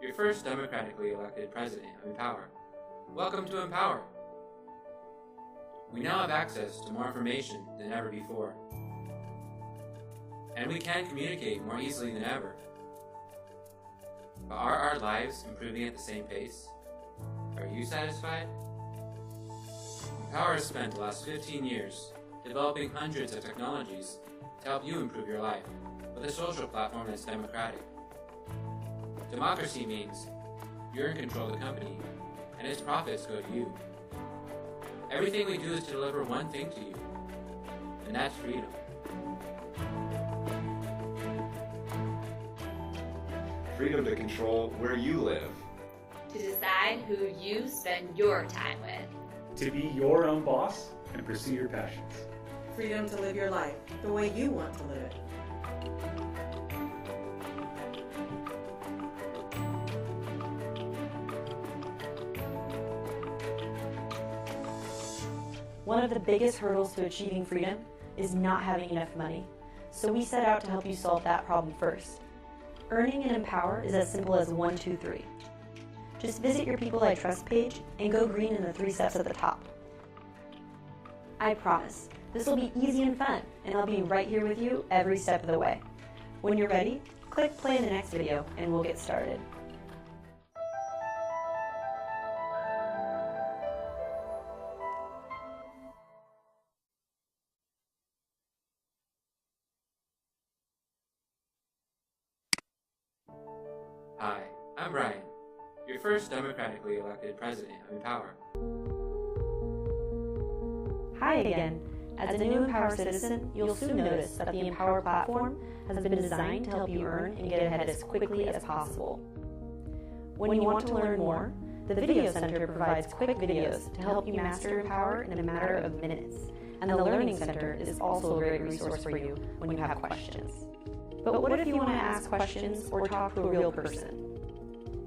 your first democratically elected president of Empowr. Welcome to Empowr. We now have access to more information than ever before. And we can communicate more easily than ever. But are our lives improving at the same pace? Are you satisfied? Empowr has spent the last 15 years developing hundreds of technologies to help you improve your life with a social platform that's democratic. Democracy means you're in control of the company and its profits go to you. Everything we do is to deliver one thing to you, and that's freedom. Freedom to control where you live. To decide who you spend your time with. To be your own boss and pursue your passions. Freedom to live your life the way you want to live it. One of the biggest hurdles to achieving freedom is not having enough money. So we set out to help you solve that problem first. Earning in Empowr is as simple as 1, 2, 3. Just visit your People I Trust page and go green in the 3 steps at the top. I promise, this will be easy and fun, and I'll be right here with you every step of the way. When you're ready, click play in the next video and we'll get started. Hi, I'm Ryan, your first democratically elected president of Empowr. Hi again. As a new Empowr citizen, you'll soon notice that the Empowr platform has been designed to help you earn and get ahead as quickly as possible. When you want to learn more, the Video Center provides quick videos to help you master Empowr in a matter of minutes, and the Learning Center is also a great resource for you when you have questions. But what if you want to ask questions or talk to a real person?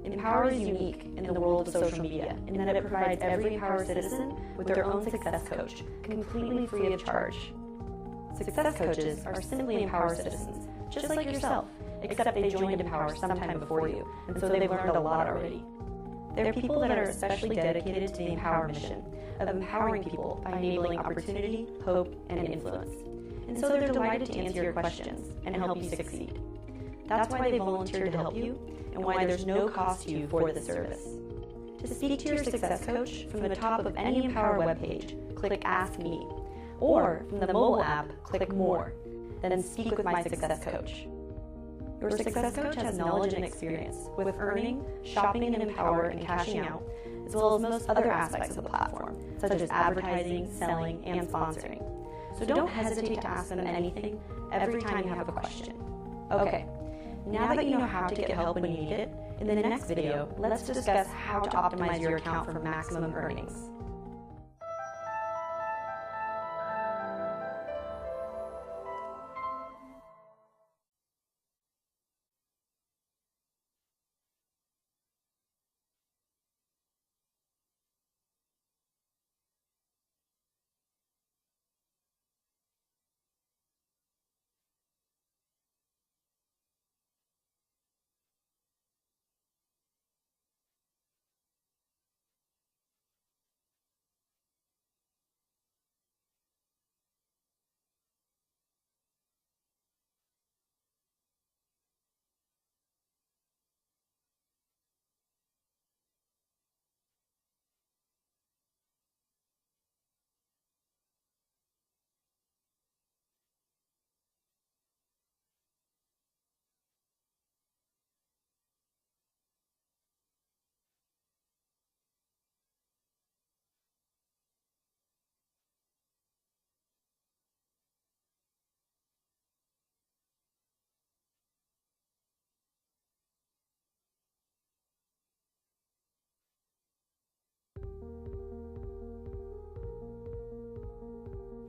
Empowr is unique in the world of social media in that it provides every Empowr citizen with their own success coach, completely free of charge. Success coaches are simply Empowr citizens, just like yourself, except they joined Empowr sometime before you, and so they've learned a lot already. They're people that are especially dedicated to the Empowr mission of empowering people by enabling opportunity, hope, and influence. And so they're delighted to answer your questions and help you succeed. That's why they volunteered to help you and why there's no cost to you for the service. To speak to your success coach from the top of any Empowr webpage, click Ask Me, or from the mobile app, click More, then speak with my success coach. Your success coach has knowledge and experience with earning, shopping in Empowr, and cashing out, as well as most other aspects of the platform, such as advertising, selling, and sponsoring. So don't hesitate to ask them anything every time you have a question. Okay, now that you know how to get help when you need it, in the next video, let's discuss how to optimize your account for maximum earnings.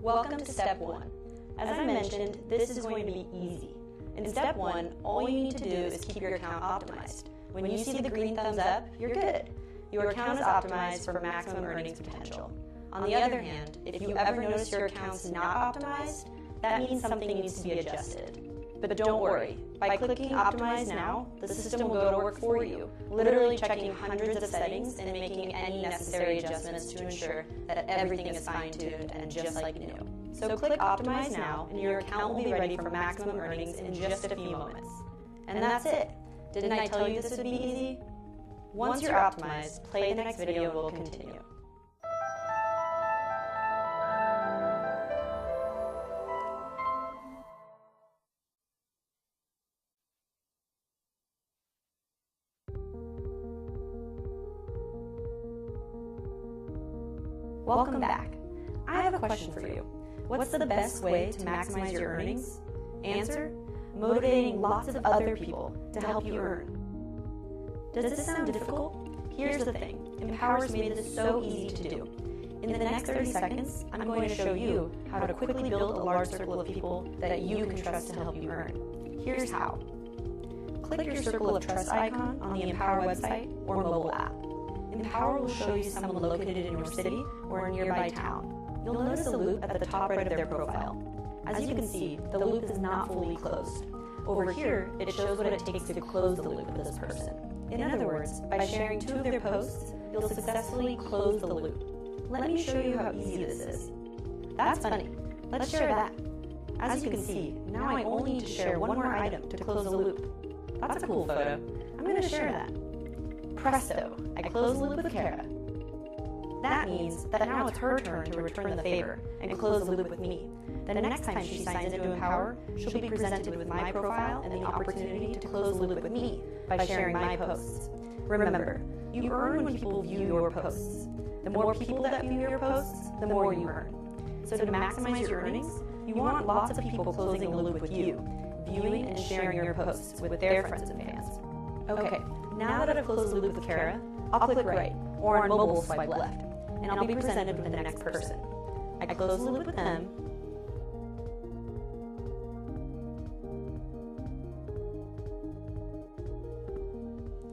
Welcome to Step 1. As I mentioned, this is going to be easy. In Step 1, all you need to do is keep your account optimized. When you see the green thumbs up, you're good. Your account is optimized for maximum earnings potential. On the other hand, if you ever notice your account's not optimized, that means something needs to be adjusted. But don't worry, by clicking Optimize Now, the system will go to work for you, literally checking hundreds of settings and making any necessary adjustments to ensure that everything is fine-tuned and just like new. So click Optimize Now, and your account will be ready for maximum earnings in just a few moments. And that's it. Didn't I tell you this would be easy? Once you're optimized, play the next video and we'll continue. Welcome back. I have a question for you. What's the best way to maximize your earnings? Answer: motivating lots of other people to help you earn. Does this sound difficult? Here's the thing. Empower's made this so easy to do. In the next 30 seconds, I'm going to show you how to quickly build a large circle of people that you can trust to help you earn. Here's how. Click your circle of trust icon on the Empower website or mobile app. Empower will show you someone located in your city or a nearby town. You'll notice a loop at the top right of their profile. As you can see, the loop is not fully closed. Over here, it shows what it takes to close the loop with this person. In other words, by sharing 2 of their posts, you'll successfully close the loop. Let me show you how easy this is. That's funny. Let's share that. As you can see, now I only need to share one more item to close the loop. That's a cool photo. I'm going to share that. Presto, I close the loop with Kara. That means that now it's her turn to return the favor and close the loop with me. Then next time she signs into Empower, she'll be presented with my profile and the opportunity to close the loop with me by sharing my posts. Remember, you earn when people view your posts. The more people that view your posts, the more you earn. So to maximize your earnings, you want lots of people closing the loop with you, viewing and sharing your posts with their friends and fans. Okay, now that I've closed the loop with Kara, I'll click right, or on mobile swipe left, and I'll be presented with the next person. I close the loop with them,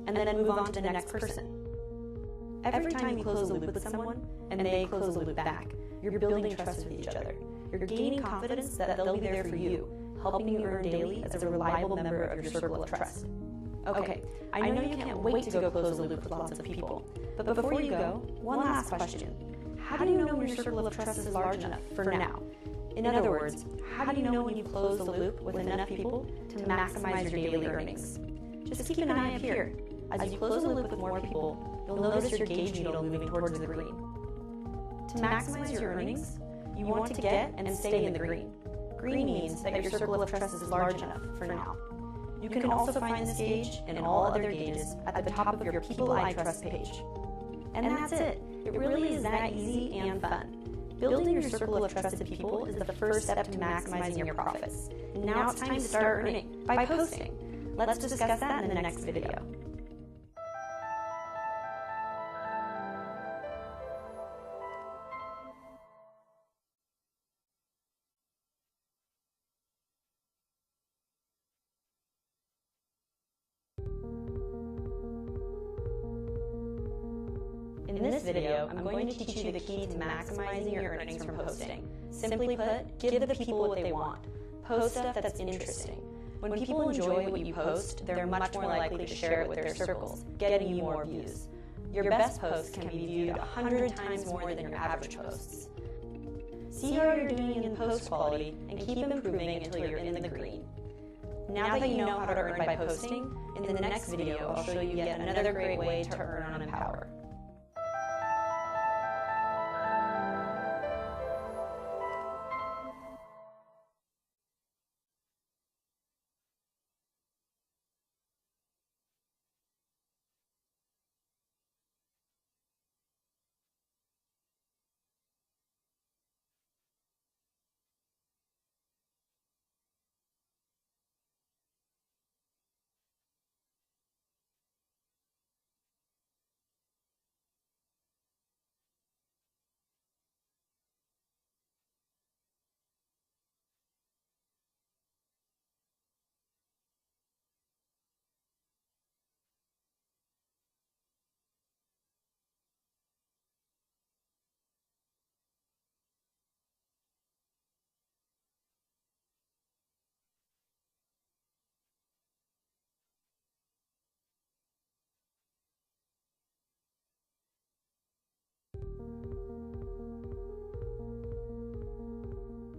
and then move on to the next person. Every time you close the loop with someone, and they close the loop back, you're building trust with each other. You're gaining confidence that they'll be there for you, helping you earn daily as a reliable member of your circle of trust. Okay, I know you can't wait to go close the loop with lots of people, but before you go, one last question. How do you know when your circle of trust is large enough for now? In other words, how do you know when you close the loop with enough people to maximize your daily earnings? Just keep an eye up here. As you close the loop with more people, you'll notice your gauge needle moving towards the green. To maximize your earnings, you want to get and stay in the green. Green means that your circle of trust is large enough for now. You can also find this gauge and all other gauges at the top of your People I Trust page. And that's it. It really is that easy and fun. Building your circle of trusted people is the first step to maximizing your profits. And now it's time to start earning by posting. Let's discuss that in the next video. In this video, I'm going to teach you the key to maximizing your earnings from posting. Simply put, give the people what they want. Post stuff that's interesting. When people enjoy what you post, they're much more likely to share it with their circles, getting you more views. Your best posts can be viewed 100 times more than your average posts. See how you're doing in post quality and keep improving until you're in the green. Now that you know how to earn by posting, in the next video I'll show you yet another great way to earn on Empower.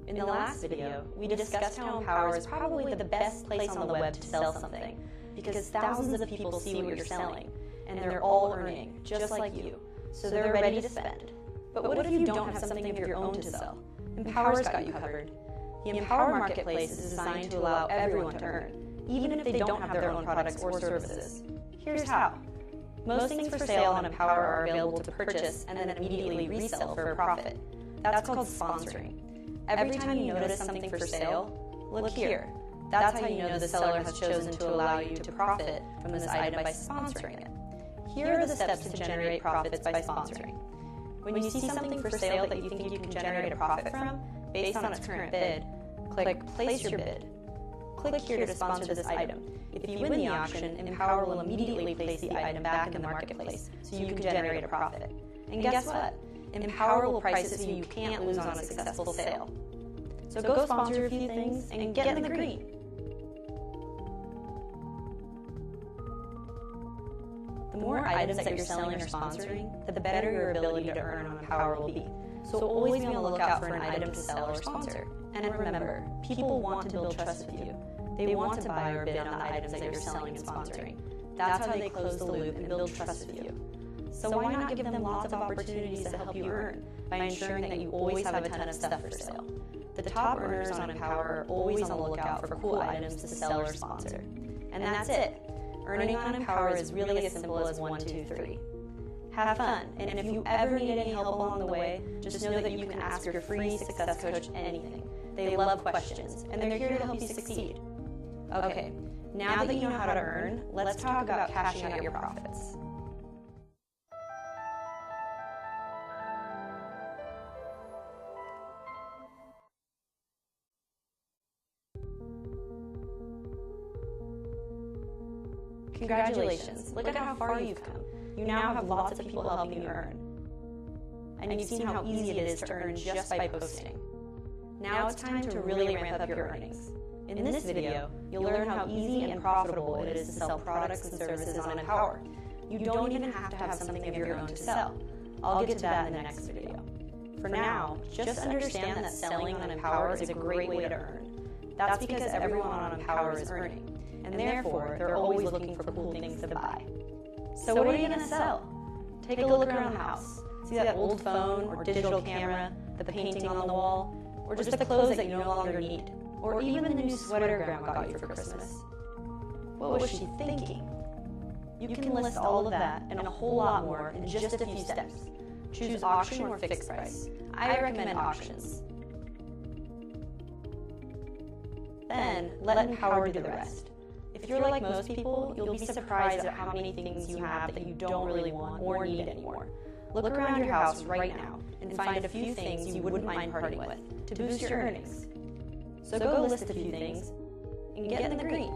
In the last video, we discussed how Empowr is probably the best place on the web to sell something because thousands of people see what you're selling and they're all earning, just like you, so they're ready to spend. But what if you don't have something of your own to sell? Empowr's got you covered. The Empowr marketplace is designed to allow everyone to earn, even if they don't have their own products or services. Here's how. Most things for sale on Empowr are available to purchase and then immediately resell for a profit. That's called sponsoring. Every time you notice something for sale, look here. That's how you know the seller has chosen to allow you to profit from this item by sponsoring it. Here are the steps to generate profits by sponsoring. When you see something for sale that you think you can generate a profit from, based on its current bid, click Place Your Bid. Click here to sponsor this item. If you win the auction, Empowr will immediately place the item back in the marketplace so you can generate a profit. And guess what? Empowr will price it so you can't lose on a successful sale. So go sponsor a few things and get in the green. The more items that you're selling or sponsoring, the better your ability to earn on Empowr will be. So always be on the lookout for an item to sell or sponsor. And remember, people want to build trust with you. They want to buy or bid on the items that you're selling and sponsoring. That's how they close the loop and build trust with you. So why not give them lots of opportunities to help you earn by ensuring that you always have a ton of stuff for sale? The top earners on Empowr are always on the lookout for cool items to sell or sponsor. And that's it. Earning on Empowr is really as simple as 1, 2, 3. Have fun, and if you ever need any help along the way, just know that you can ask your free success coach anything. They love questions, and they're here to help you succeed. Okay, now that you know how to earn, let's talk about cashing out your profits. Congratulations, look at how far you've come. You now have lots of people helping you earn. And you've seen how easy it is to earn just by posting. Now it's time to really ramp up your earnings. In this video, you'll learn how easy and profitable it is to sell products and services on Empowr. You don't even have to have something of your own to sell. I'll get to that in the next video. For now, just understand that selling on Empowr is a great way to earn. That's because everyone on Empowr is earning, and therefore they're always looking for cool things to buy. So what are you going to sell? Take a look around the house. See that old phone or digital camera, the painting on the wall, or just the clothes that you no longer need, or even the new sweater Grandma got you for Christmas. What was she thinking? You can list all of that and a whole lot more in just a few steps. Choose auction or fixed price. I recommend auctions. Then let Empowr do the rest. If you're like most people, you'll be surprised at how many things you have that you don't really want or need anymore. Look around your house right now and find a few things you wouldn't mind parting with to boost your earnings. So go list a few things and get in the green.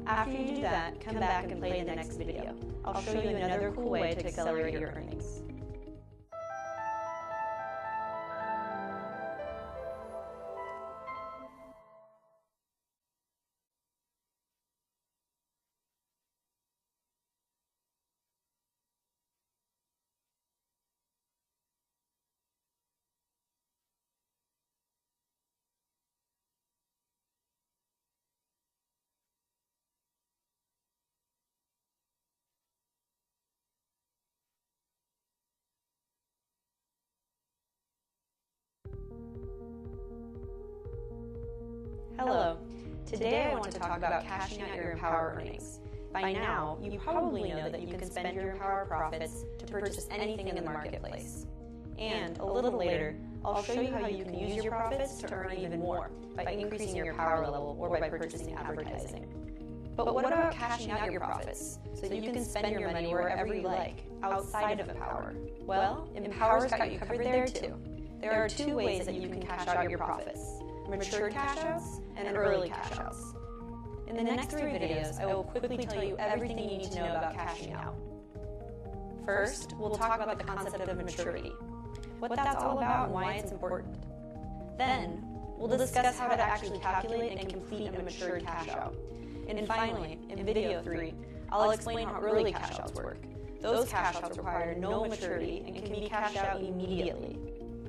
After you do that, come back and play in the next video. I'll show you another cool way to accelerate your earnings. Hello. Today I want to talk about cashing out your Empowr earnings. By now, you probably know that you can spend your Empowr profits to purchase anything in the marketplace. And a little later, I'll show you how you can use your profits to earn even more by increasing your power level or by purchasing advertising. But what about cashing out your profits so that you can spend your money wherever you like, outside of Empowr? Well, Empowr's got you covered there too. There are 2 ways that you can cash out your profits: mature cash outs and early cash outs. In the next 3 videos, I will quickly tell you everything you need to know about cashing out. First, we'll talk about the concept of maturity, what that's all about and why it's important. Then, we'll discuss how to actually calculate and complete a mature cash out. And finally, in video 3, I'll explain how early cash outs work. Those cash outs require no maturity and can be cashed out immediately.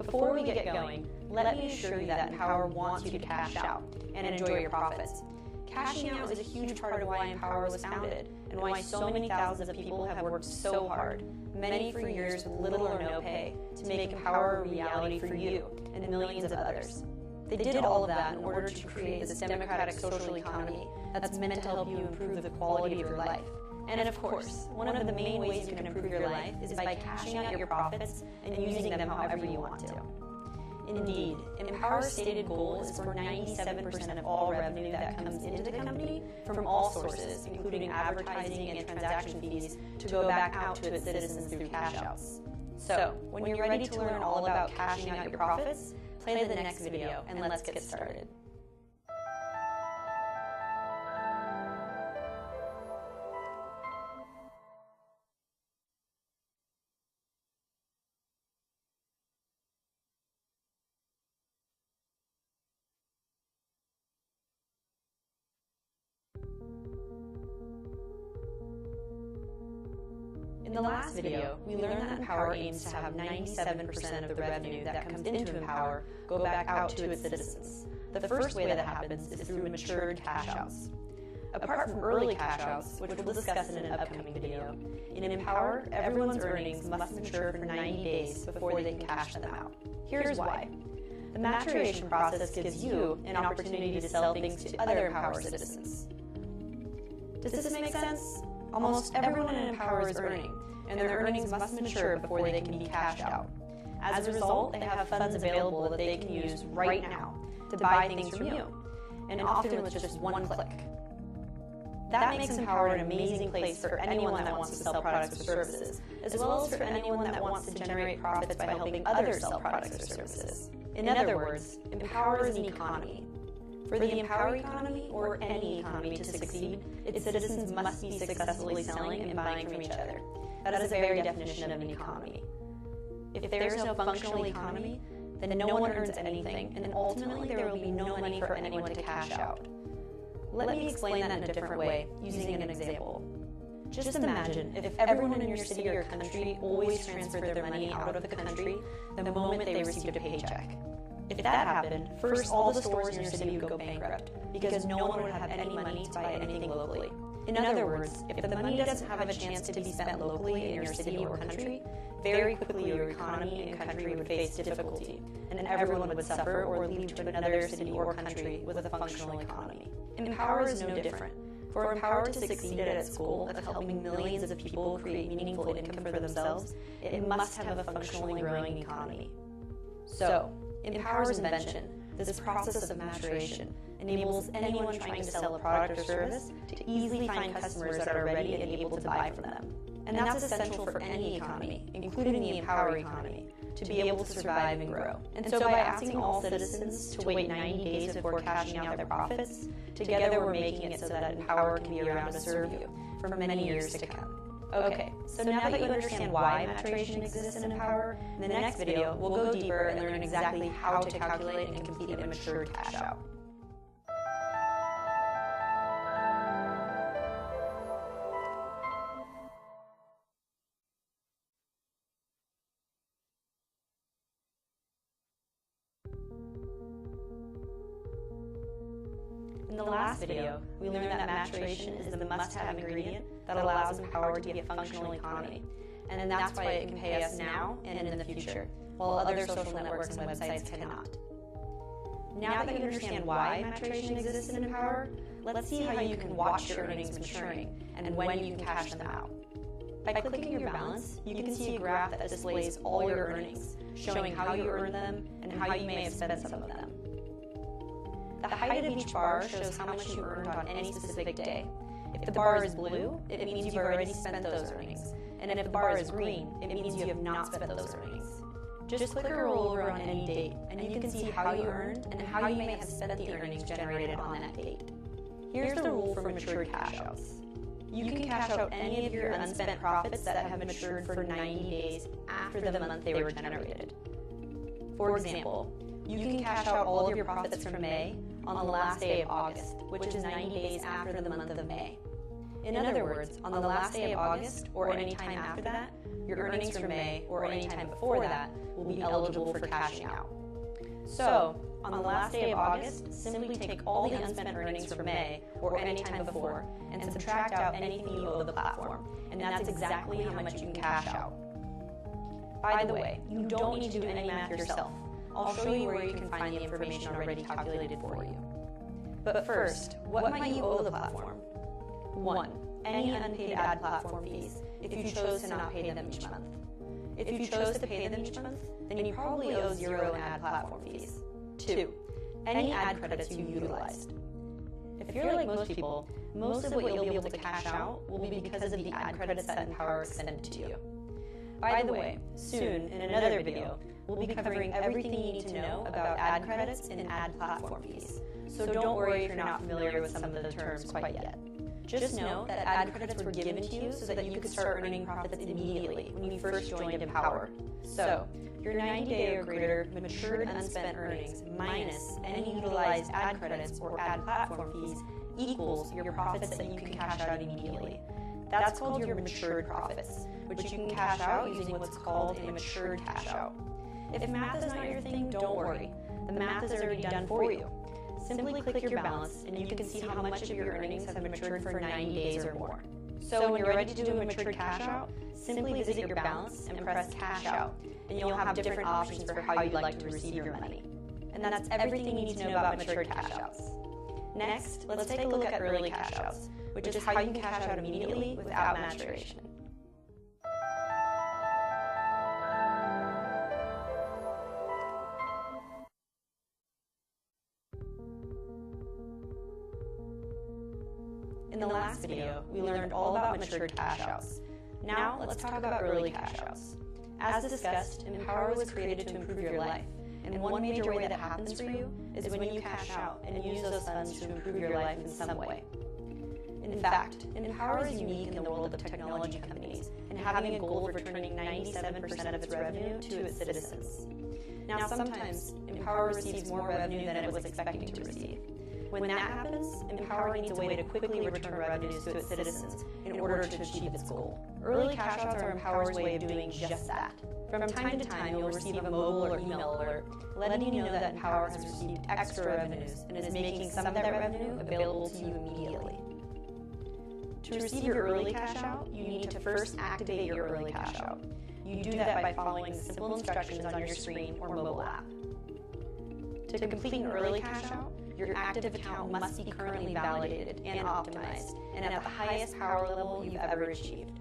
Before we get going, let me assure you that Empowr wants you to cash out and enjoy your profits. Cashing out is a huge part of why Empowr was founded and why so many thousands of people have worked so hard, many for years with little or no pay, to make Empowr a reality for you and millions of others. They did all of that in order to create this democratic social economy that's meant to help you improve the quality of your life. And of course, one of the main ways you can improve your life is by cashing out your profits and using them however you want to. Indeed, Empowr's stated goal is for 97% of all revenue that comes into the company from all sources, including advertising and transaction fees, to go back out to its citizens through cash outs. So, when you're ready to learn all about cashing out your profits, play the next video and let's get started. In the last video, we learned that Empowr aims to have 97% of the revenue that comes into Empowr go back out to its citizens. The first way that happens is through matured cash outs. Apart from early cash outs, which we'll discuss in an upcoming video, in Empowr, everyone's earnings must mature for 90 days before they can cash them out. Here's why. The maturation process gives you an opportunity to sell things to other Empowr citizens. Does this make sense? Almost everyone in Empowr is earning, and their earnings must mature before they can be cashed out. As a result, they have funds available that they can use right now to buy things from you, and often with just one click. That makes Empowr an amazing place for anyone that wants to sell products or services, as well as for anyone that wants to generate profits by helping others sell products or services. In other words, Empowr is an economy. For the Empowr economy, or any economy, to succeed, its citizens must be successfully selling and buying from each other. That is the very definition of an economy. If there is no functional economy, then no one earns anything, and ultimately there will be no money for anyone to cash out. Let me explain that in a different way, using an example. Just imagine if everyone in your city or country always transferred their money out of the country the moment they received a paycheck. If that happened, first all the stores in your city would go bankrupt because no one would have any money to buy anything locally. In other words, if the money doesn't have a chance to be spent locally in your city or country, very quickly your economy and country would face difficulty, and everyone would suffer or leave to another city or country with a functional economy. Empowr is no different. For Empowr to succeed at its goal of helping millions of people create meaningful income for themselves, it must have a functionally growing economy. So, Empowr's invention, this process of maturation, enables anyone trying to sell a product or service to easily find customers that are ready and able to buy from them. And that's essential for any economy, including the Empowr economy, to be able to survive and grow. And so by asking all citizens to wait 90 days before cashing out their profits, together we're making it so that Empowr can be around to serve you for many years to come. Okay, so now that you understand why maturation exists in Empowr, in the next video, we'll go deeper and learn exactly how to calculate and complete a matured cash out. In the last video, we learned that maturation is the must-have ingredient that allows Empowr to be a functional economy, and that's why it can pay us now and in the future, while other social networks and websites cannot. Now that you understand why maturation exists in Empowr, let's see how you can watch your earnings maturing and when you can cash them out. By clicking your balance, you can see a graph that displays all your earnings, showing how you earned them and how you may have spent some of them. The height of each bar shows how much you earned on any specific day. If the bar is blue, it means you've already spent those earnings. And if the bar is green, it means you have not spent those earnings. Just click or roll over on any date, and you can see how you earned and how you may have spent the earnings generated on that date. Here's the rule for matured cash outs. You can cash out any of your unspent profits that have matured for 90 days after the month they were generated. For example, you can cash out all of your profits from May on the last day of August, which is 90 days after the month of May. In other words, on the last day of August or any time after that, your earnings from May or any time before that will be eligible for cashing out. So, on the last day of August, simply take all the unspent earnings from May or any time before and subtract out anything you owe the platform, and that's exactly how much you can cash out. By the way, you don't need to do any math yourself. I'll show you where you can find the information already calculated for you. But first, what might you owe the platform? 1. Any unpaid ad platform fees, if you chose to not pay them each month. If you chose to pay them each month, then you probably owe 0 in ad platform fees. 2. Any ad credits you utilized. If you're like most people, most of what you'll be able to cash out will be because of the ad credits that Empowr sent to you. By the way, soon, in another video, we'll be covering everything you need to know about ad credits and ad platform fees. So don't worry if you're not familiar with some of the terms quite yet. Just know that ad credits were given to you so that you could start earning profits immediately when you first joined Empowr. So, your 90-day or greater matured unspent earnings minus any utilized ad credits or ad platform fees equals your profits that you can cash out immediately. That's called your matured profits, which you can cash out using what's called a matured cash out. If math is not your thing, don't worry. The math is already done for you. Simply click your balance and you can see how much of your earnings have matured for 90 days or more. So when you're ready to do a matured cash out, simply visit your balance and press cash out, and you'll have different options for how you'd like to receive your money. And that's everything you need to know about matured cash outs. Next, let's take a look at early cash outs, which is how you can cash out immediately without maturation. In the last video, we learned all about matured cash outs. Now, let's talk about early cash outs. As discussed, Empowr was created to improve your life, and one major way that happens for you is when you cash out and use those funds to improve your life in some way. In fact, Empowr is unique in the world of technology companies in having a goal of returning 97% of its revenue to its citizens. Now, sometimes Empowr receives more revenue than it was expecting to receive. When that happens, Empowr needs a way to quickly return revenues to its citizens in order to achieve its goal. Early cash outs are Empowr's way of doing just that. From time to time, you'll receive a mobile or email alert letting you know that Empowr has received extra revenues and is making some of that revenue available to you immediately. To receive your early cash out, you need to first activate your early cash out. You do that by following the simple instructions on your screen or mobile app. To complete an early cash out, your active account must be currently validated and optimized, and at the highest power level you've ever achieved.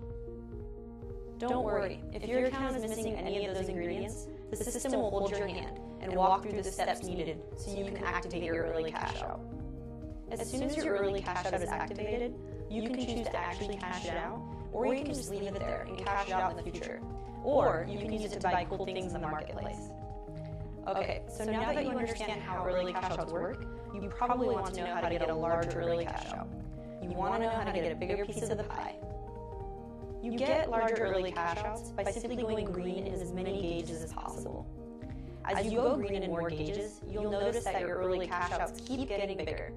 Don't worry, if your account is missing any of those ingredients, the system will hold your hand and walk through the steps needed so you can activate your early cash out. As soon as your early cash out is activated, you can choose to actually cash it out, or you can just leave it there and cash it out in the future. Or you can use it to buy cool things in the marketplace. Okay, so now that you understand how early cash outs work, you probably want to know how to get a large early cash out. You want to know how to get a bigger piece of the pie. You get larger early cash outs by simply going green in as many gauges as possible. As you go green in more gauges, you'll notice that your early cash outs keep getting bigger.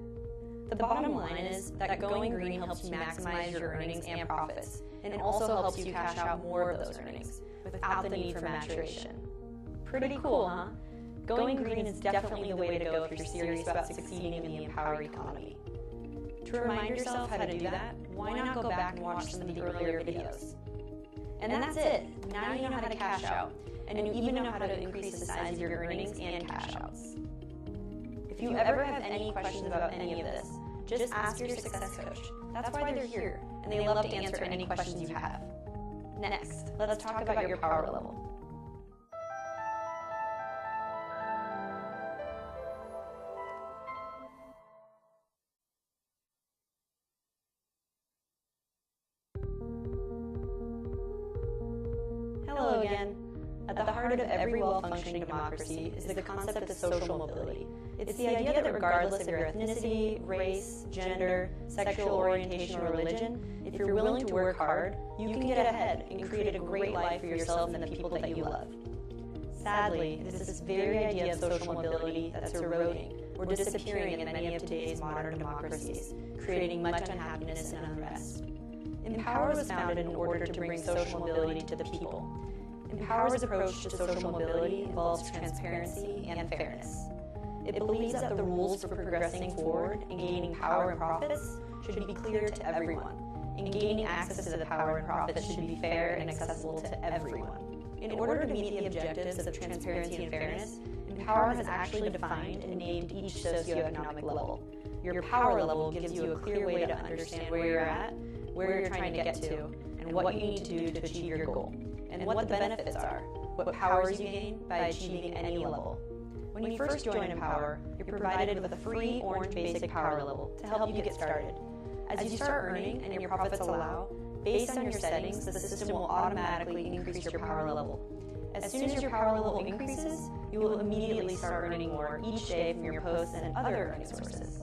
The bottom line is that going green helps you maximize your earnings and profits, and it also helps you cash out more of those earnings without the need for maturation. Pretty cool, huh? Going green is definitely the way to go if you're serious about succeeding in the Empowr economy. To remind yourself how to do that, why not go back and watch some of the earlier videos? And that's it. Now you know how to cash out, and you even know how to increase the size of your earnings and cash outs. If you ever have any questions about any of this, just ask your success coach. That's why they're here, and they love to answer any questions you have. Next, let's talk about your power level. Hello again. At the heart of every well-functioning democracy is the concept of social mobility. It's the idea that regardless of your ethnicity, race, gender, sexual orientation, or religion, if you're willing to work hard, you can get ahead and create a great life for yourself and the people that you love. Sadly, it is this very idea of social mobility that's eroding or disappearing in many of today's modern democracies, creating much unhappiness and unrest. Empowr was founded in order to bring social mobility to the people. Empower's approach to social mobility involves transparency and fairness. It believes that the rules for progressing forward and gaining power and profits should be clear to everyone, and gaining access to the power and profits should be fair and accessible to everyone. In order to meet the objectives of transparency and fairness, Empowr has actually defined and named each socioeconomic level. Your power level gives you a clear way to understand where you're at, where you're trying to get to, and what you need to do to achieve your goal, and what the benefits are, what powers you gain by achieving any level. When you first join Empowr, you're provided with a free orange basic power level to help you get started. As you start earning and your profits allow, based on your settings, the system will automatically increase your power level. As soon as your power level increases, you will immediately start earning more each day from your posts and other earning sources.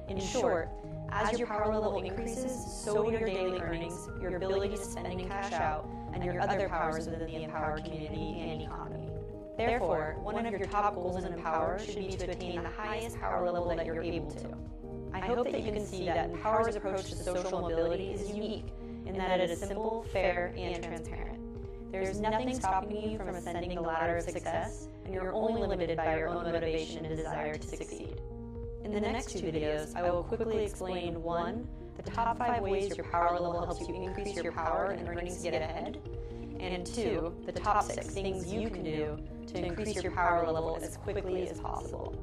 In short, as your power level increases, so will your daily earnings, your ability to spend and cash out, and your other powers within the Empowr community and economy. Therefore, one of your top goals in Empowr should be to attain the highest power level that you're able to. I hope that you can see that Empowr's approach to social mobility is unique in that it is simple, fair, and transparent. There is nothing stopping you from ascending the ladder of success, and you're only limited by your own motivation and desire to succeed. In the next two videos, I will quickly explain 1. The top 5 ways your power level helps you increase your power and earnings to get ahead, and 2. The top 6 things you can do to increase your power level as quickly as possible.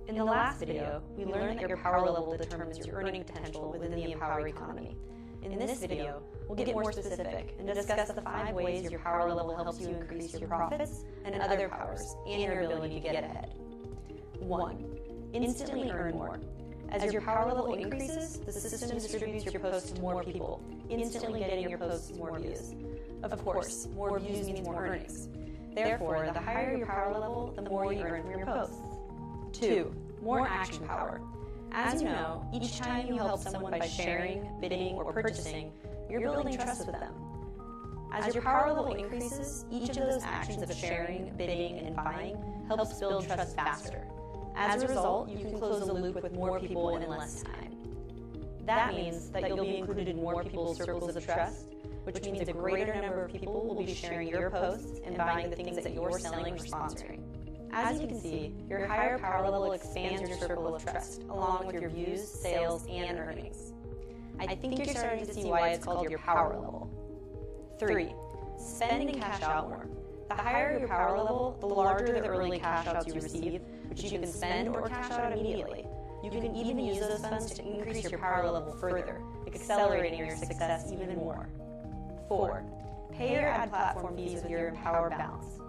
In the last video, we learned that your power level determines your earning potential within the Empowr economy. In this video, we'll get more specific and discuss the 5 ways your power level helps you increase your profits and other powers and your ability to get ahead. 1. Instantly earn more. As your power level increases, the system distributes your posts to more people, instantly getting your posts more views. Of course, more views means more earnings. Therefore, the higher your power level, the more you earn from your posts. 2. More action power. As you know, each time you help someone by sharing, bidding, or purchasing, you're building trust with them. As your power level increases, each of those actions of sharing, bidding, and buying helps build trust faster. As a result, you can close the loop with more people in less time. That means that you'll be included in more people's circles of trust, which means a greater number of people will be sharing your posts and buying the things that you're selling or sponsoring. As you can see, your higher power level expands your circle of trust, along with your views, sales, and earnings. I think you're starting to see why it's called your power level. 3. Spend and cash out more. The higher your power level, the larger the early cash outs you receive, which you can spend or cash out immediately. You can even use those funds to increase your power level further, accelerating your success even more. 4. Pay your ad platform fees with your Empowr balance.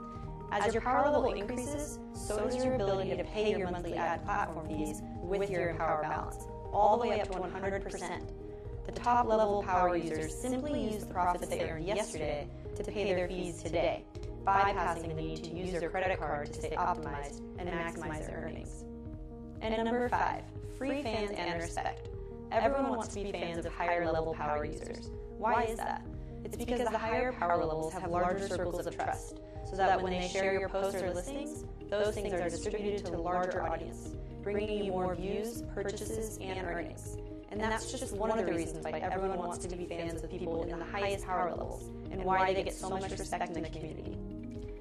As your power level increases, so does your ability to pay your monthly ad platform fees with your Empowr balance, all the way up to 100%. The top level power users simply use the profits they earned yesterday to pay their fees today, bypassing the need to use their credit card to stay optimized and maximize their earnings. And number 5, free fans and respect. Everyone wants to be fans of higher level power users. Why is that? It's because the higher power levels have larger circles of trust, so that when they share your posts or listings, those things are distributed to a larger audience, bringing you more views, purchases, and earnings. And that's just one of the reasons why everyone wants to be fans of people in the highest power levels, and why they get so much respect in the community.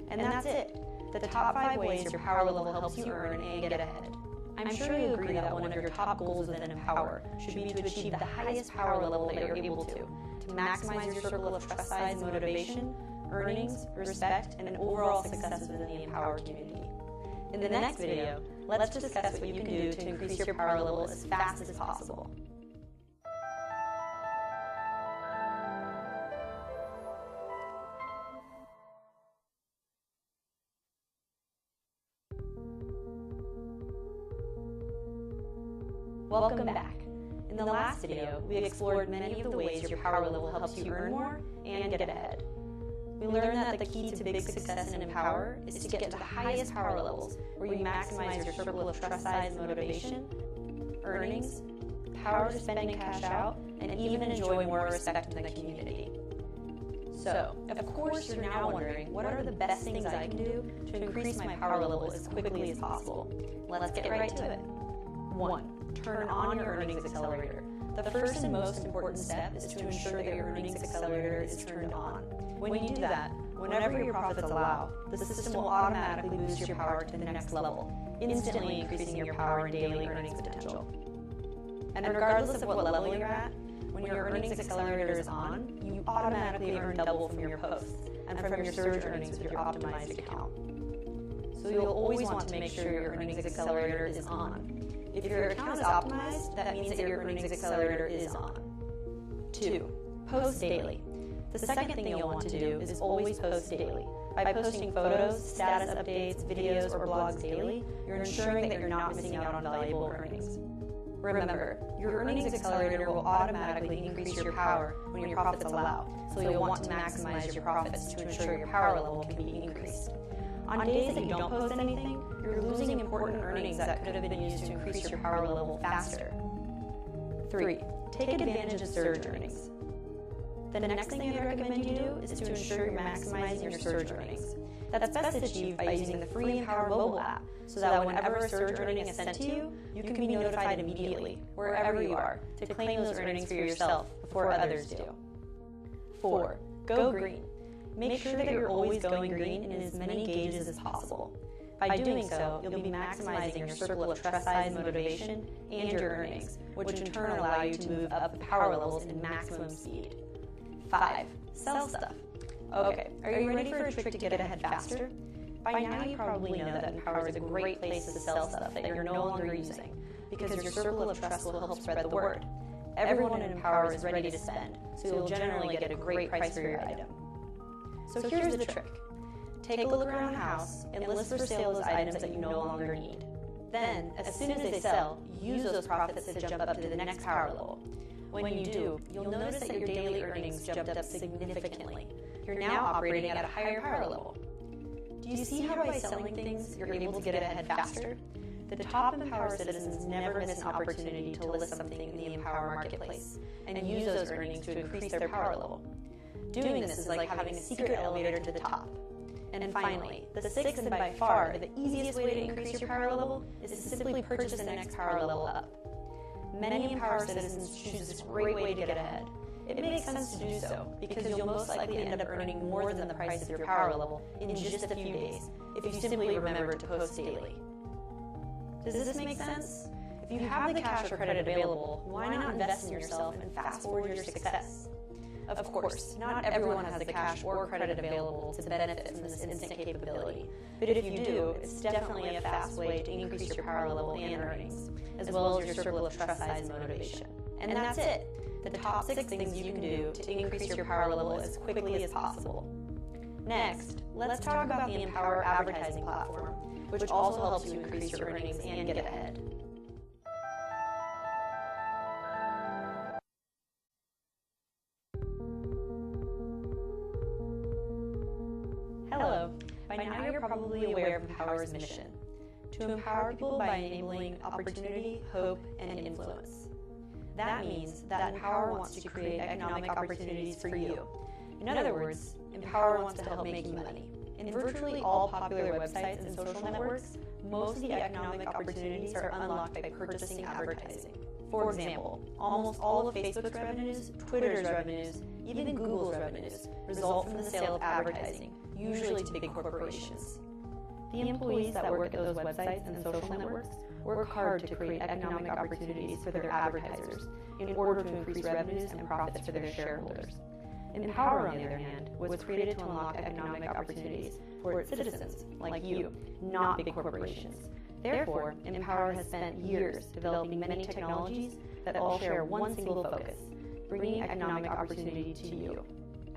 And that's it. The top 5 ways your power level helps you earn and get ahead. I'm sure you agree that one of your top goals within Empowr should be to achieve the highest power level that you're able to maximize your circle of trust size, motivation, earnings, respect, and overall success within the Empowr community. In the next video, let's discuss what you can do to increase your power level as fast as possible. Welcome back. In the last video, we explored many of the ways your power level helps you earn more and get ahead. we learned that the key to big success in Empowr is to get to the highest power levels, where you maximize your circle of trust size, motivation, earnings, power to spend and cash out, and even enjoy more respect in the community. So, of course, you're now wondering, what are the best things I can do to increase my power level as quickly as possible? Let's get right to it. 1. Turn on your earnings accelerator. The first and most important step is to ensure that your earnings accelerator is turned on. When you do that, whenever your profits allow, the system will automatically boost your power to the next level, instantly increasing your power and daily earnings potential. And regardless of what level you're at, when your earnings accelerator is on, you automatically earn double from your posts and from your surge earnings with your optimized account. So you'll always want to make sure your earnings accelerator is on. If your account is optimized, that means that your earnings accelerator is on. 2. Post daily. The second thing you'll want to do is always post daily. By posting photos, status updates, videos, or blogs daily, you're ensuring that you're not missing out on valuable earnings. Remember, your earnings accelerator will automatically increase your power when your profits allow, so you'll want to maximize your profits to ensure your power level can be increased. On days that you don't post anything, you're losing important earnings that could have been used to increase your power level faster. 3. Take advantage of surge earnings. The next thing I'd recommend you do is to ensure you're maximizing your surge earnings. That's best achieved by using the free Empowr mobile app, so that whenever a surge earning is sent to you, you can be notified immediately, wherever you are, to claim those earnings for yourself before others do. 4. Go green. Make sure that you're always going green in as many gauges as possible. By doing so, you'll be maximizing your circle of trust size, motivation, and your earnings, which in turn allow you to move up the power levels in maximum speed. 5. Sell stuff. Okay, are you ready for a trick to get ahead faster? By now you probably know that Empowr is a great place to sell stuff that you're no longer using, because your circle of trust will help spread the word. Everyone in Empowr is ready to spend, so you'll generally get a great price for your item. So here's the trick. Take a look around the house and list for sale those items that you no longer need. Then, as soon as they sell, use those profits to jump up to the next power level. When you do, you'll notice that your daily earnings jumped up significantly. You're now operating at a higher power level. Do you see how by selling things, you're able to get ahead faster? The top Empowr citizens never miss an opportunity to list something in the Empowr marketplace and use those earnings to increase their power level. Doing this is like having a secret elevator to the top. And finally, the sixth and by far the easiest way to increase your power level is to simply purchase the next power level up. Many Empowr citizens choose this great way to get ahead. It makes sense to do so, because you'll most likely end up earning more than the price of your power level in just a few days, if you simply remember to post daily. Does this make sense? If you have the cash or credit available, why not invest in yourself and fast forward your success? Of course, not everyone has the cash or credit available to benefit from this instant capability, but if you do, it's definitely a fast way to increase your power level and earnings, as well as your circle of trust size and motivation. And that's it, the top 6 things you can do to increase your power level as quickly as possible. Next, let's talk about the Empowr advertising platform, which also helps you increase your earnings and get ahead. Hello. By now you're probably aware of Empowr's mission: to empower people by enabling opportunity, hope, and influence. That means that Empowr wants to create economic opportunities for you. In other words, Empowr wants to help make you money. In virtually all popular websites and social networks, most of the economic opportunities are unlocked by purchasing advertising. For example, almost all of Facebook's revenues, Twitter's revenues, even Google's revenues result from the sale of advertising, usually to big corporations. The employees that work at those websites and social networks work hard to create economic opportunities for their advertisers in order to increase revenues and profits for their shareholders. Empowr, on the other hand, was created to unlock economic opportunities for its citizens, like you, not big corporations. Therefore, Empowr has spent years developing many technologies that all share one single focus: bringing economic opportunity to you.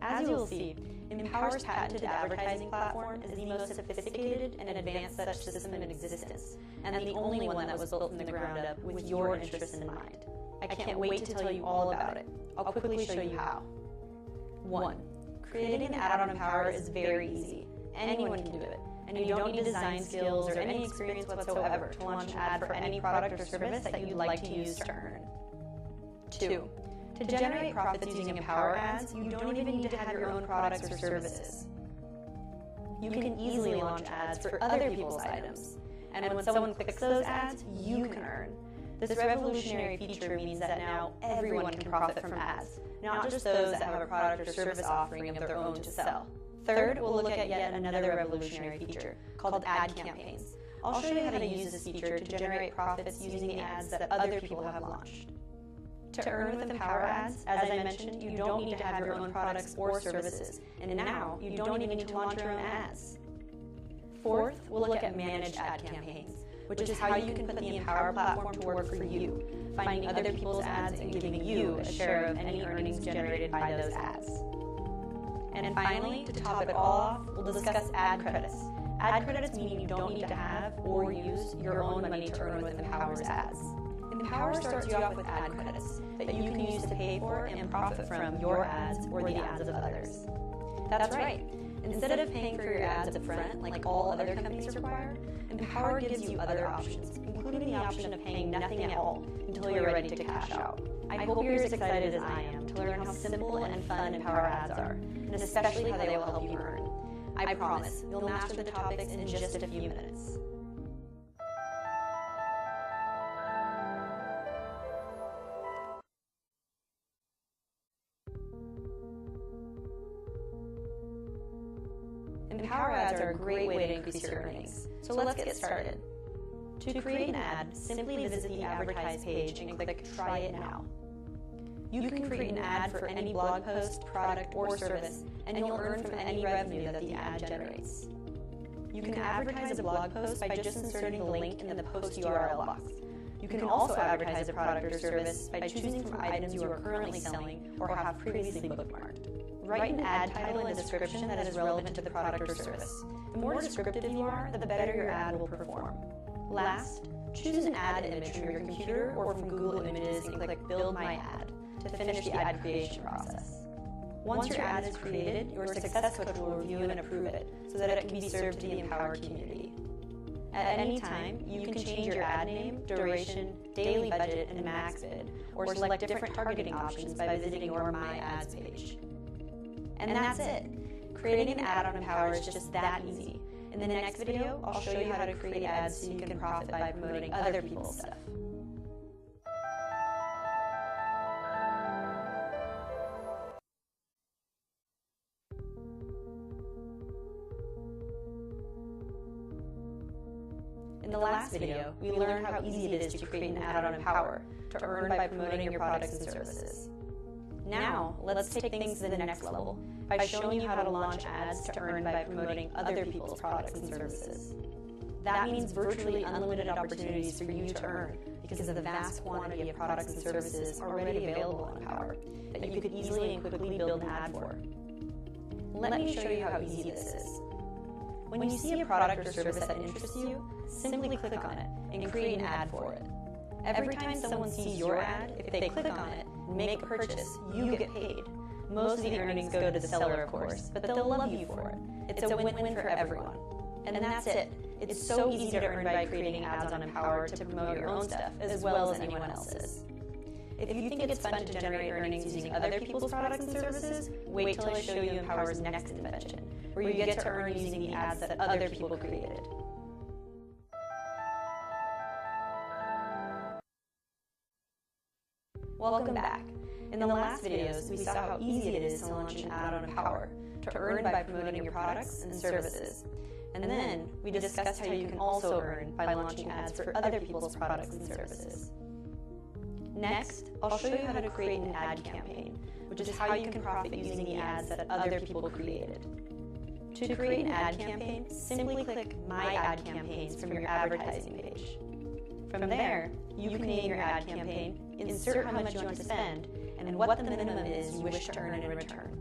As you will see, Empowr's patented advertising platform is the most sophisticated and advanced such system in existence, and the only one that was built from the ground up with your interests in mind. I can't wait to tell you all about it. I'll quickly show you how. 1. creating an ad on Empowr is very easy. Anyone can do it, and you don't need design skills or any experience whatsoever to launch an ad for any product or service that you'd like to use to earn. 2. To generate profits using Empowr ads, you don't even need to have your own products or services. You can easily launch ads for other people's items, and when someone clicks those ads, you can earn. This revolutionary feature means that now everyone can profit from ads, not just those that have a product or service offering of their own to sell. Third, we'll look at yet another revolutionary feature called ad campaigns. I'll show you how to use this feature to generate profits using the ads that other people have launched. To earn with Empowr ads, as I mentioned, you don't need to have your own products or services, and now you don't even need to launch your own ads. Fourth, we'll look at managed ad campaigns, which is how you can put the Empowr platform to work for you, finding other people's ads and giving you a share of any earnings generated by those ads. And finally, to top it all off, we'll discuss ad credits. Ad credits mean you don't need to have or use your own money to earn with Empowr's ads. Empowr starts you off with ad credits that you can use to pay for and profit from your ads or the ads of others. That's right. Instead of paying for your ads up front, like all other companies require, Empowr gives you other options, including the option of paying nothing at all until you're ready to cash out. I hope you're as excited as I am to learn how simple and fun Empowr ads are, and especially how they will help you earn. I promise, you'll master the topics in just a few minutes. Empowr ads are a great way to increase your earnings, so let's get started. To create an ad, simply visit the Advertise page and click Try It Now. You can create an ad for any blog post, product, or service, and you'll earn from any revenue that the ad generates. You can advertise a blog post by just inserting the link in the post URL box. You can also advertise a product or service by choosing from items you are currently selling or have previously bookmarked. Write an ad title and description that is relevant to the product or service. The more descriptive you are, the better your ad will perform. Last, choose an ad image from your computer or from Google Images and click Build My Ad to finish the ad creation process. Once your ad is created, your success coach will review and approve it so that it can be served to the Empowr community. At any time, you can change your ad name, duration, daily budget, and max bid, or select different targeting options by visiting your My Ads page. And that's it. Creating an ad on Empowr is just that easy. In the next video, I'll show you how to create ads so you can profit by promoting other people's stuff. In the last video, we learned how easy it is to create an ad on Empowr to earn by promoting your products and services. Now, let's take things to the next level by showing you how to launch ads to earn by promoting other people's products and services. That means virtually unlimited opportunities for you to earn because of the vast quantity of products and services already available on Empowr that you could easily and quickly build an ad for. Let me show you how easy this is. When you see a product or service that interests you, simply click on it and create an ad for it. Every time someone sees your ad, if they click on it and make a purchase, you get paid. Most of the earnings go to the seller, of course, but they'll love you for it. It's a win-win for everyone. And that's it. It's so easy to earn by creating ads on Empowr to promote your own stuff as well as anyone else's. If you think it's fun to generate earnings using other people's products and services, wait till I show you Empowr's next invention, where you get to earn using the ads that other people created. Welcome back. In the last videos, we saw how easy it is to launch an ad on Empowr to earn by promoting your products and services. And then we discussed how you can also earn by launching ads for other people's products and services. Next, I'll show you how to create an ad campaign, which is how you can profit using the ads that other people created. To create an ad campaign, simply click My Ad Campaigns from your advertising page. From there, you can name your ad campaign, insert how much you want to spend, and what the minimum is you wish to earn in return.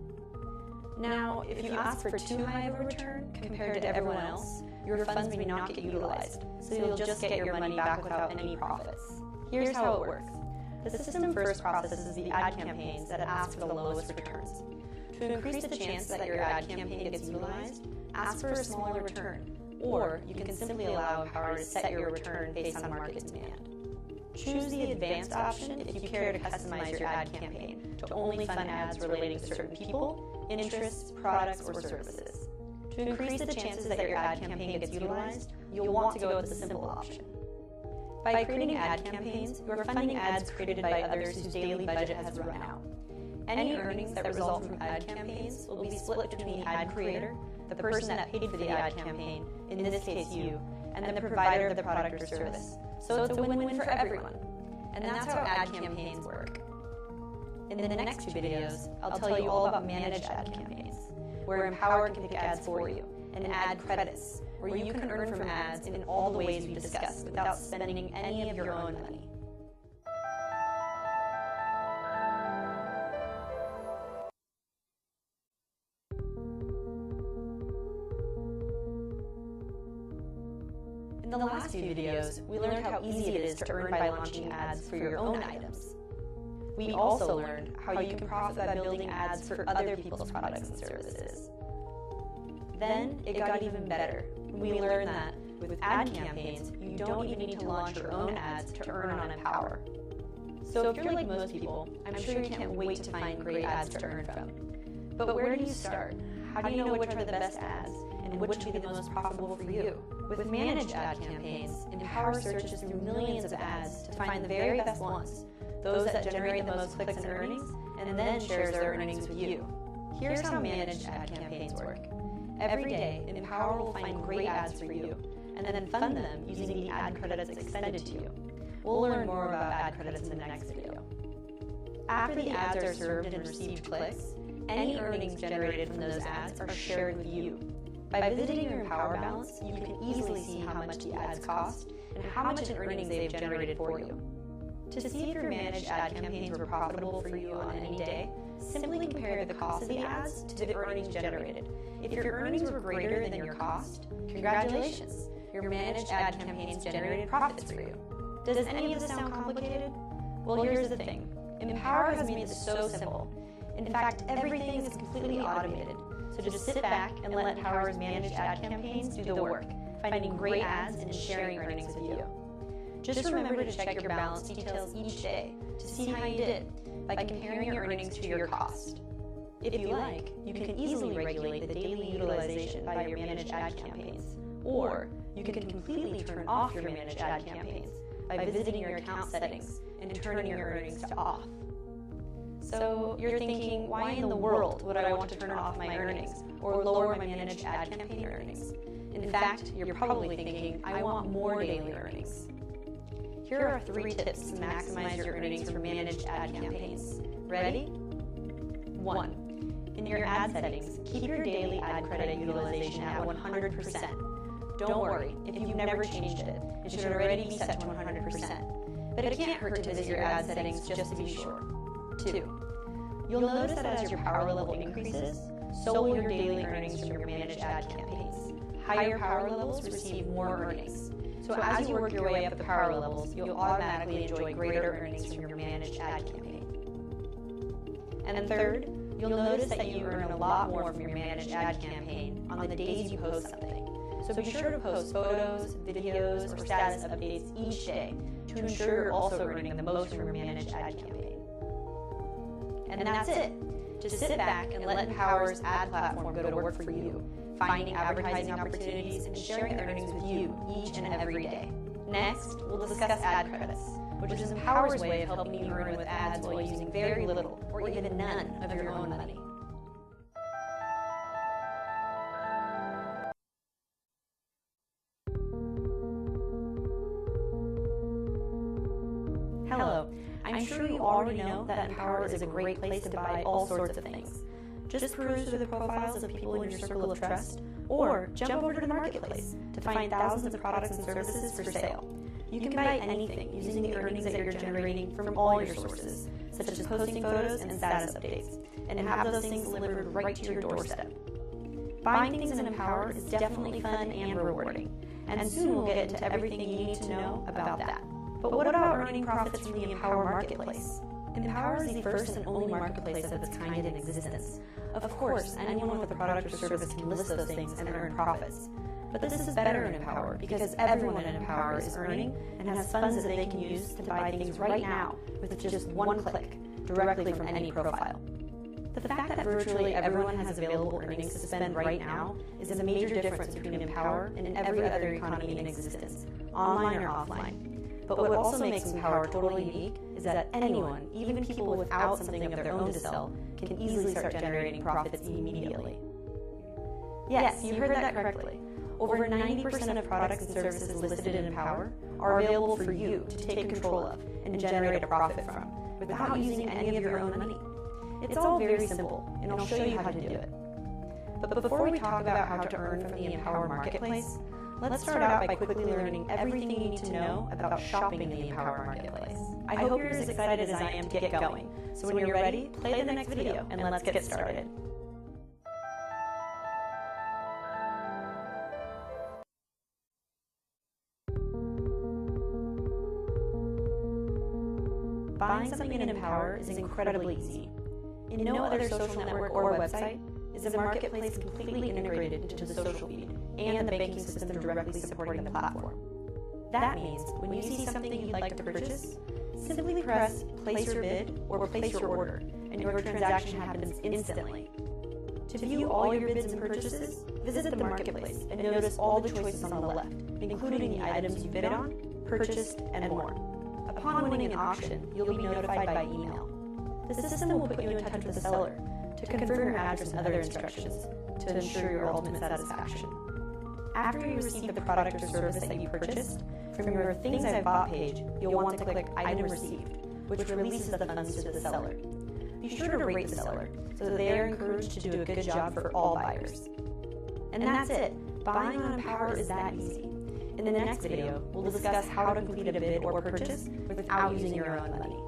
Now, if you ask for too high of a return compared to everyone else, your funds may not get utilized, so you'll just get your money back without any profits. Here's how it works. The system first processes the ad campaigns that ask for the lowest returns. To increase the chance that your ad campaign gets utilized, ask for a smaller return, or you can simply allow Empowr to set your return based on market demand. Choose the advanced option if you care to customize your ad campaign to only fund ads relating to certain people, interests, products, or services. To increase the chances that your ad campaign gets utilized, you'll want to go with the simple option. By creating ad campaigns, you are funding ads created by others whose daily budget has run out. Any earnings that result from ad campaigns will be split between the ad creator, the person that paid for the ad campaign, in this case you, and the provider of the product or service. So it's a win-win for everyone. And that's how ad campaigns work. In the next two videos, I'll tell you all about managed ad campaigns, where Empowr can pick ads for you, and ad credits, where you can earn from ads in all the ways we discussed without spending any of your own money. In the last few videos, we learned how easy it is to earn by launching ads for your own items. We also learned how you can profit by building ads for other people's products and services. Then it got even better when we learned that with ad campaigns, you don't even need to launch your own ads to earn on Empowr. So if you're like most people, I'm sure you can't wait to find great ads to earn from. But where do you start? How do you know which are the best ads and which will be the most profitable for you? With managed ad campaigns, Empowr searches through millions of ads to find the very best ones, those that generate the most clicks and earnings, and then shares their earnings with you. Here's how managed ad campaigns work. Every day, Empowr will find great ads for you, and then fund them using the ad credits extended to you. We'll learn more about ad credits in the next video. After the ads are served and received clicks, any earnings generated from those ads are shared with you. By visiting your Empowr balance, you can easily see how much the ads cost and how much in earnings they've generated for you. To see if your managed ad campaigns were profitable for you on any day, simply compare the cost of the ads to the earnings generated. If your earnings were greater than your cost, congratulations, your managed ad campaigns generated profits for you. Does any of this sound complicated? Well, here's the thing. Empowr has made this so simple. In fact, everything is completely automated. So just sit back and let Empowr's managed ad campaigns do the work, finding great ads and sharing earnings with you. Just remember to check your balance details each day to see how you did by comparing your earnings to your cost. If you like, you can easily regulate the daily utilization by your managed ad campaigns, or you can completely turn off your managed ad campaigns by visiting your account settings and turning your earnings to off. So you're thinking, why in the world would I want to turn off my earnings or lower my managed ad campaign earnings? In fact, you're probably thinking, I want more daily earnings. Here are 3 tips to maximize your earnings from managed ad campaigns. Ready? 1. In your ad settings, keep your daily ad credit utilization at 100%. Don't worry, if you've never changed it, it should already be set to 100%. But it can't hurt to visit your ad settings just to be sure. 2. You'll notice that as your power level increases, so will your daily earnings from your managed ad campaigns. Higher power levels receive more earnings. So as you work your way up the power levels, you'll automatically enjoy greater earnings from your managed ad campaign. And third, you'll notice that you earn a lot more from your managed ad campaign on the days you post something. So be sure to post photos, videos, or status updates each day to ensure you're also earning the most from your managed ad campaign. And that's it. Just sit back and let Empowr's ad platform go to work for you, finding advertising opportunities and sharing earnings with you each and every day. Next, we'll discuss ad credits, which is Empowr's way of helping you earn with ads while using very little or even none of your own money. Hello. I'm sure you already know that Empowr is a great place to buy all sorts of things. Just peruse through the profiles of people in your circle of trust, or jump over to the marketplace to find thousands of products and services for sale. You can buy anything using the earnings that you're generating from all your sources, such as posting photos and status updates, and have those things delivered right to your doorstep. Buying things in Empowr is definitely fun and rewarding, and soon we'll get into everything you need to know about that. But what about earning profits from the Empowr marketplace? Empowr is the first and only marketplace of its kind in existence. Of course, anyone with a product or service can list those things and earn profits. But this is better in Empowr because everyone in Empowr is earning and has funds that they can use to buy things right now with just one click, directly from any profile. The fact that virtually everyone has available earnings to spend right now is a major difference between Empowr and every other economy in existence, online or offline. But what also makes Empowr totally unique is that anyone, even people without something of their own to sell, can easily start generating profits immediately. Yes, you heard that correctly. Over 90% of products and services listed in Empowr are available for you to take control of and generate a profit from, without using any of your own money. It's all very simple, and I'll show you how to do it. But before we talk about how to earn from the Empowr marketplace, let's start out by quickly learning everything you need to know about shopping in the Empowr marketplace. I hope you're as excited as I am to get going, so when you're ready, play the next video and let's get started. Buying something in Empowr is incredibly easy. In no other social network or website is a marketplace completely integrated into the social feed and the banking system directly supporting the platform. That means when you see something you'd like to purchase, simply press place your bid or place your order, and your transaction happens instantly. To view all your bids and purchases, visit the marketplace and notice all the choices on the left, including the items you bid on, purchased, and more. Upon winning an auction, you'll be notified by email. The system will put you in touch with the seller to confirm your address and other instructions to ensure your ultimate satisfaction. After you receive the product or service that you purchased, from your Things I've Bought page, you'll want to click Item Received, which releases the funds to the seller. Be sure to rate the seller so that they are encouraged to do a good job for all buyers. And that's it. Buying on Empowr is that easy. In the next video, we'll discuss how to complete a bid or purchase without using your own money.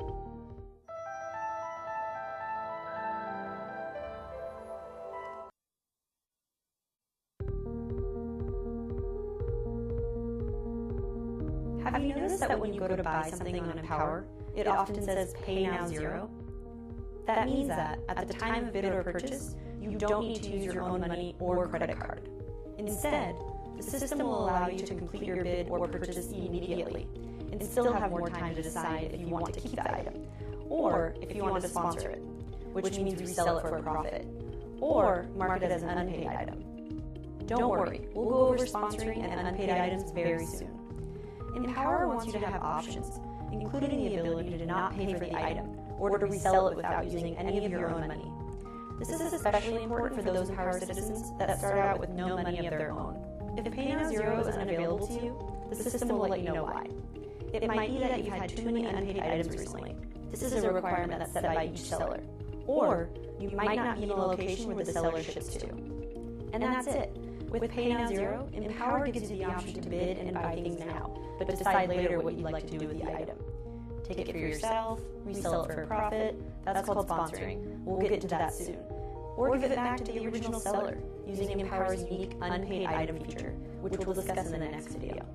Have you noticed that when you go to buy something on Empowr, it often says Pay Now Zero? That means that at the time of bid or purchase, you don't need to use your own money or credit card. Instead, the system will allow you to complete your bid or purchase immediately and still have more time to decide if you want to keep the item, or if you want to sponsor it, which means resell it for a profit, or mark it as an unpaid item. Don't worry, we'll go over sponsoring and unpaid items very soon. Empowr wants you to have options, including the ability to not pay for the item or to resell it without using any of your own money. This is especially important for those Empowr citizens that start out with no money of their own. If Pay Now Zero is unavailable to you, the system will let you know why. It might be that you've had too many unpaid items recently. This is a requirement that's set by each seller. Or you might not be in a location where the seller ships to. And that's it. With Pay Now Zero, Empowr gives you the option to bid and buy things now, but decide later what you'd like to do with the item. Take it for yourself, resell it for a profit. That's called sponsoring. We'll get into that soon. Or give it back to the original seller using Empowr's unique unpaid item feature, which we'll discuss in the next video.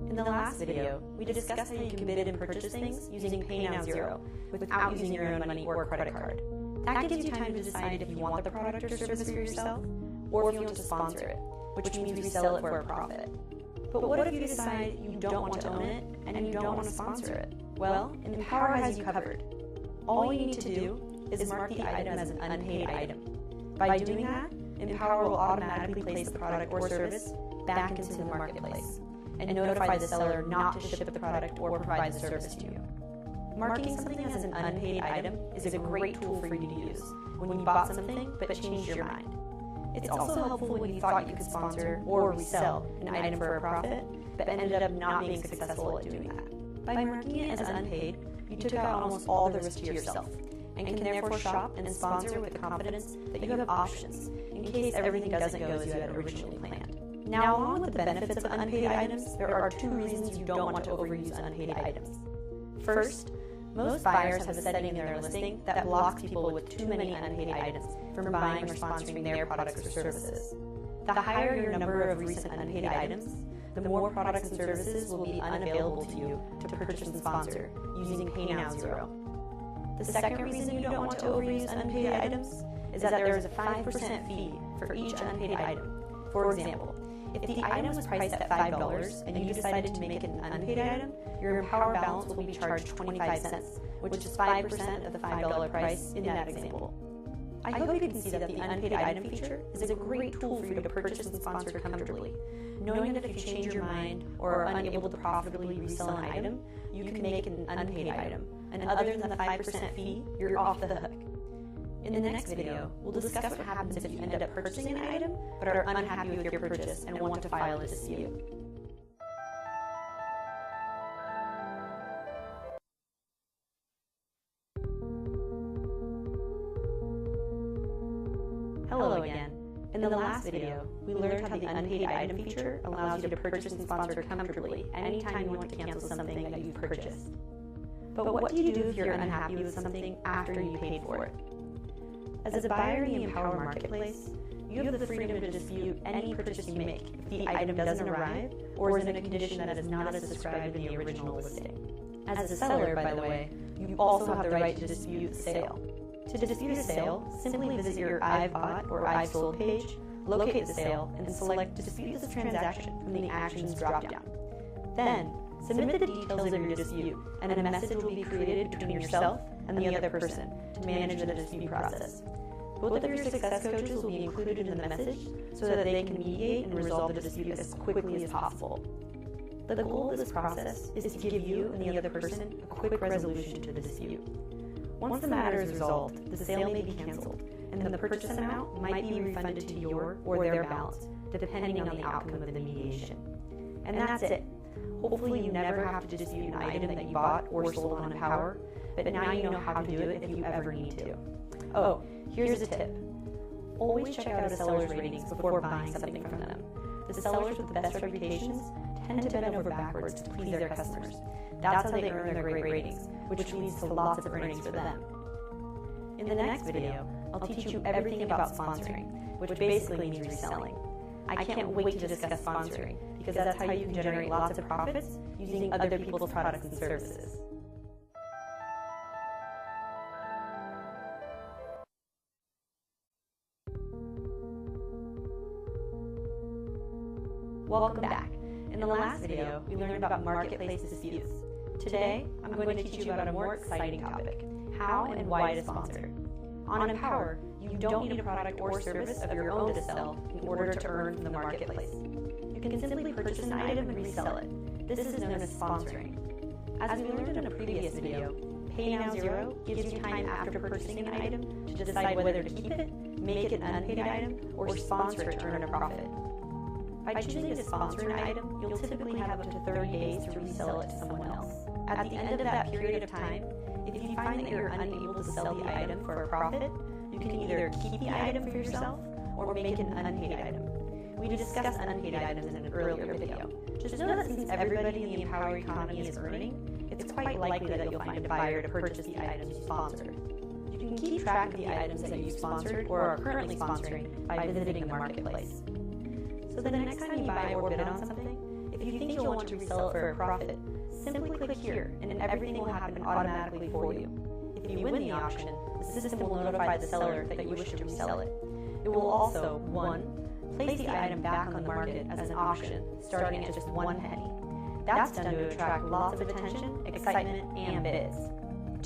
In the last video, we discussed how you can bid and purchase things using Pay Now Zero without using your own money or credit card. That gives you time to decide if you want the product or service for yourself, or if you want to sponsor it, which means resell it for a profit. But what if you decide you don't want to own it and you don't want to sponsor it? Well, Empowr has you covered. All you need to do is mark the item as an unpaid item. By doing that, Empowr will automatically place the product or service back into the marketplace and notify the seller not to ship the product or provide the service to you. Marking something as an unpaid item is a great tool for you to use when you bought something but changed your mind. It's also helpful when you thought you could sponsor or resell an item for a profit, but ended up not being successful at doing that. By marking it as unpaid, you took out almost all the risk to yourself, and can therefore shop and sponsor with the confidence that you have options in case everything doesn't go as you had originally planned. Now, along with the benefits of unpaid items, there are two reasons you don't want to overuse unpaid items. First, Most buyers have a setting in their listing that blocks people with too many unpaid items from buying or sponsoring their products or services. The higher your number of recent unpaid items, the more products and services will be unavailable to you to purchase and sponsor using Pay Now Zero. The second reason you don't want to overuse unpaid items is that there is a 5% fee for each unpaid item. For example, if the item was priced at $5 and you decided to make it an unpaid item, your Empowr balance will be charged 25 cents, which is 5% of the $5 price in that example. I hope you can see that the unpaid item feature is a great tool for you to purchase and sponsor comfortably, knowing that if you change your mind or are unable to profitably resell an item, you can make it an unpaid item, and other than the 5% fee, you're off the hook. In the next video, we'll discuss what happens if you end up purchasing an item but are unhappy with your purchase and want to file a dispute. Hello again. In the last video, we learned how the unpaid item feature allows you to purchase and sponsor comfortably anytime you want to cancel something that you've purchased. But what do you do if you're unhappy with something after you paid for it? As a buyer in the Empowr marketplace, you have the freedom to dispute any purchase you make if the item doesn't arrive or is in a condition that is not as described in the original listing. As a seller, by the way, you also have the right to dispute the sale. To dispute a sale, simply visit your I've bought or I've sold page, locate the sale, and select Dispute the Transaction from the Actions dropdown. Then, submit the details of your dispute, and a message will be created between yourself and the other person to manage the dispute process. Both of your success coaches will be included in the message so that they can mediate and resolve the dispute as quickly as possible. The goal of this process is to give you and the other person a quick resolution to the dispute. Once the matter is resolved, the sale may be canceled, and the purchase amount might be refunded to your or their balance, depending on the outcome of the mediation. And that's it. Hopefully you never have to dispute an item that you bought or sold on Empowr, but now you know how to do it if you ever need to. Oh, here's a tip. Always check out a seller's ratings before buying something from them. The sellers with the best reputations tend to bend over backwards to please their customers. That's how they earn their great ratings, which leads to lots of earnings for them. In the next video, I'll teach you everything about sponsoring, which basically means reselling. I can't wait to discuss sponsoring, because that's how you can generate lots of profits using other people's products and services. Welcome back. In the last video, we learned about marketplace disputes. Today, I'm going to teach you about a more exciting topic, how and why to sponsor. On Empowr, you don't need a product or service of your own to sell in order to earn from the marketplace. You can simply purchase an item and resell it. This is known as sponsoring. As we learned in a previous video, Pay Now Zero gives you time after purchasing an item to decide whether to keep it, make it an unpaid item, or sponsor it to earn a profit. By choosing to sponsor an item, you'll typically have up to 30 days to resell it to someone else. At the end of that period of time, if you find that you're unable to sell the item for a profit, you can either keep the item for yourself or make it an unpaid item. We discussed unpaid items in an earlier video. Just know that since everybody in the Empowr economy is earning, it's quite likely that you'll find a buyer to purchase the items you sponsored. You can keep track of the items that you've sponsored or are currently sponsoring by visiting the marketplace. So the next time you buy or bid on something, if you think you'll want to resell it for a profit, simply click here and everything will happen automatically for you. If you win the auction, the system will notify the seller that you wish to resell it. It will also, 1, place the item back on the market as an auction, starting at just 1 penny. That's done to attract lots of attention, excitement, and bids.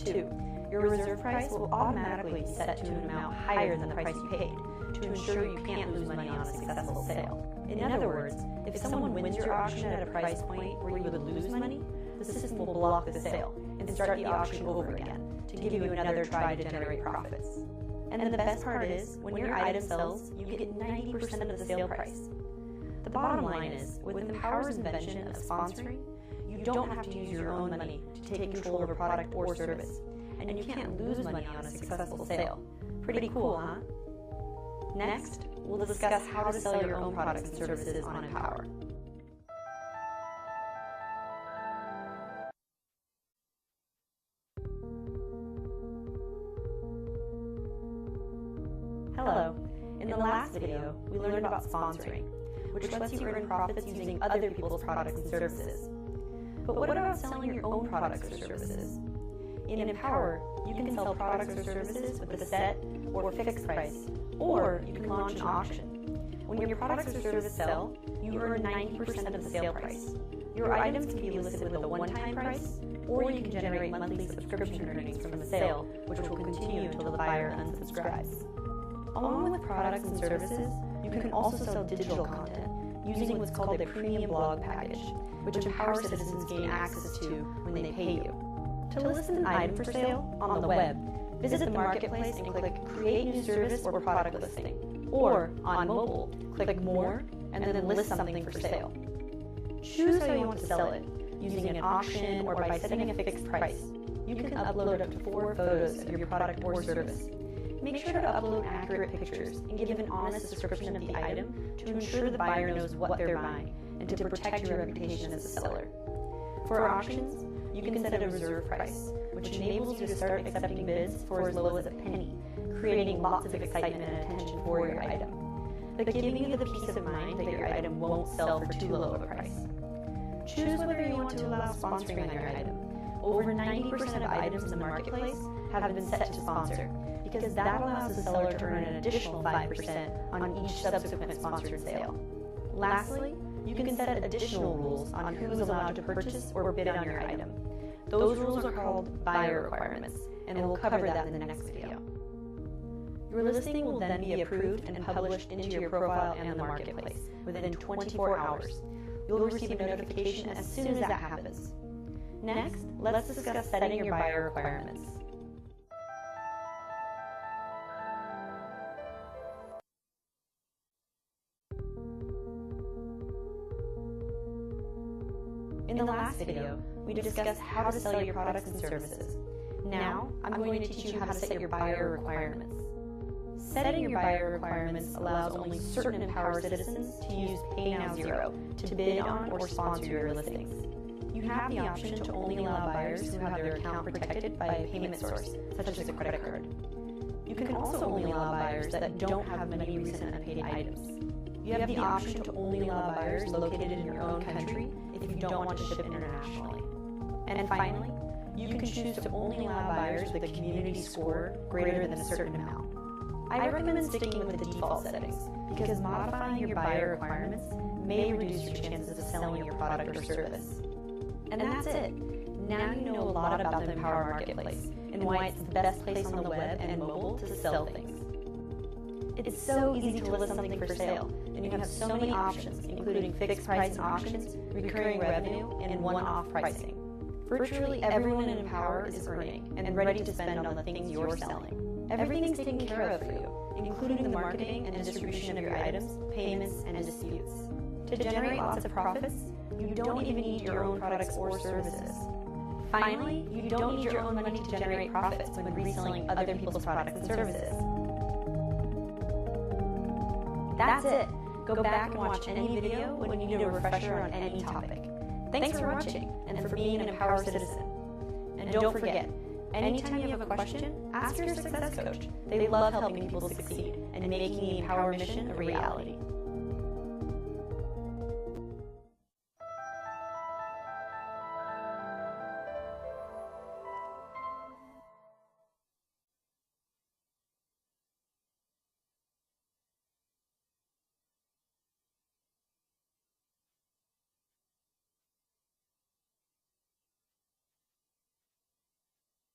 2, your reserve price will automatically be set to an amount higher than the price you paid, to ensure you can't lose money on a successful sale. In other words, if someone wins your auction at a price point where you would lose money, the system will block the sale and start the auction over again to give you another try to generate profits. And then the best part is, when your item sells, you get 90% of the sale price. The bottom line is, with Empowr's invention of sponsoring, you don't have to use your own money to take control of a product or service, and you can't lose money on a successful sale. Pretty cool, huh? Next, we'll discuss how to sell your own products and services on Empowr. Hello. In the last video, we learned about sponsoring, which lets you earn profits using other people's products and services. But what about selling your own products or services? In Empowr, you can sell products or services with a set or fixed price, or you can launch an auction. When your products or services sell, you earn 90% of the sale price. Your items can be listed with a one-time price, or you can generate monthly subscription earnings from the sale, which will continue until the buyer unsubscribes. Along with products and services, you can also sell digital content using what's called a premium blog package, which Empowr citizens gain access to when they pay you. To list an item for sale on the web, visit the marketplace and click Create New Service or Product Listing. Or, on mobile, click More and then list something for sale. Choose how you want to sell it, using an auction or by setting a fixed price. You can upload up to 4 photos of your product or service. Make sure to upload accurate pictures and give an honest description of the item to ensure the buyer knows what they're buying and to protect your reputation as a seller. For auctions, you can set a reserve price, which enables you to start accepting bids for as low as a penny, creating lots of excitement and attention for your item, but giving you the peace of mind that your item won't sell for too low of a price. Choose whether you want to allow sponsoring on your item. Over 90% of items in the marketplace have been set to sponsor, because that allows the seller to earn an additional 5% on each subsequent sponsored sale. Lastly, you can set additional rules on who is allowed to purchase or bid on your item. Those rules are called buyer requirements, and we'll cover that in the next video. Your listing will then be approved and published into your profile and the marketplace within 24 hours. You'll receive a notification as soon as that happens. Next, let's discuss setting your buyer requirements. In the last video, we discussed how to sell your products and services. Now, I'm going to teach you how to set your buyer requirements. Setting your buyer requirements allows only certain Empowr citizens to use Pay Now Zero to bid on or sponsor your listings. You have the option to only allow buyers who have their account protected by a payment source, such as a credit card. You can also only allow buyers that don't have many recent unpaid items. You have the option to only allow buyers located in your own country if you don't want to ship internationally. And finally, you can choose to only allow buyers with a community score greater than a certain amount. I recommend sticking with the default settings because modifying your buyer requirements may reduce your chances of selling your product or service. And that's it. Now you know a lot about the Empowr marketplace and why it's the best place on the web and mobile to sell things. It's so easy to list something for sale, and you have so many options, including fixed price and auctions, recurring revenue, and one-off pricing. Virtually everyone in Empowr is earning and ready to spend on the things you're selling. Everything's taken care of for you, including the marketing and distribution of your items, payments, and disputes. To generate lots of profits, you don't even need your own products or services. Finally, you don't need your own money to generate profits when reselling other people's products and services. That's it. Go back and watch any video when you need a refresher on any topic. Thanks for watching and for being an Empowr citizen. And don't forget, anytime you have a question, ask your success coach. They love helping people succeed and making the Empowr mission a reality.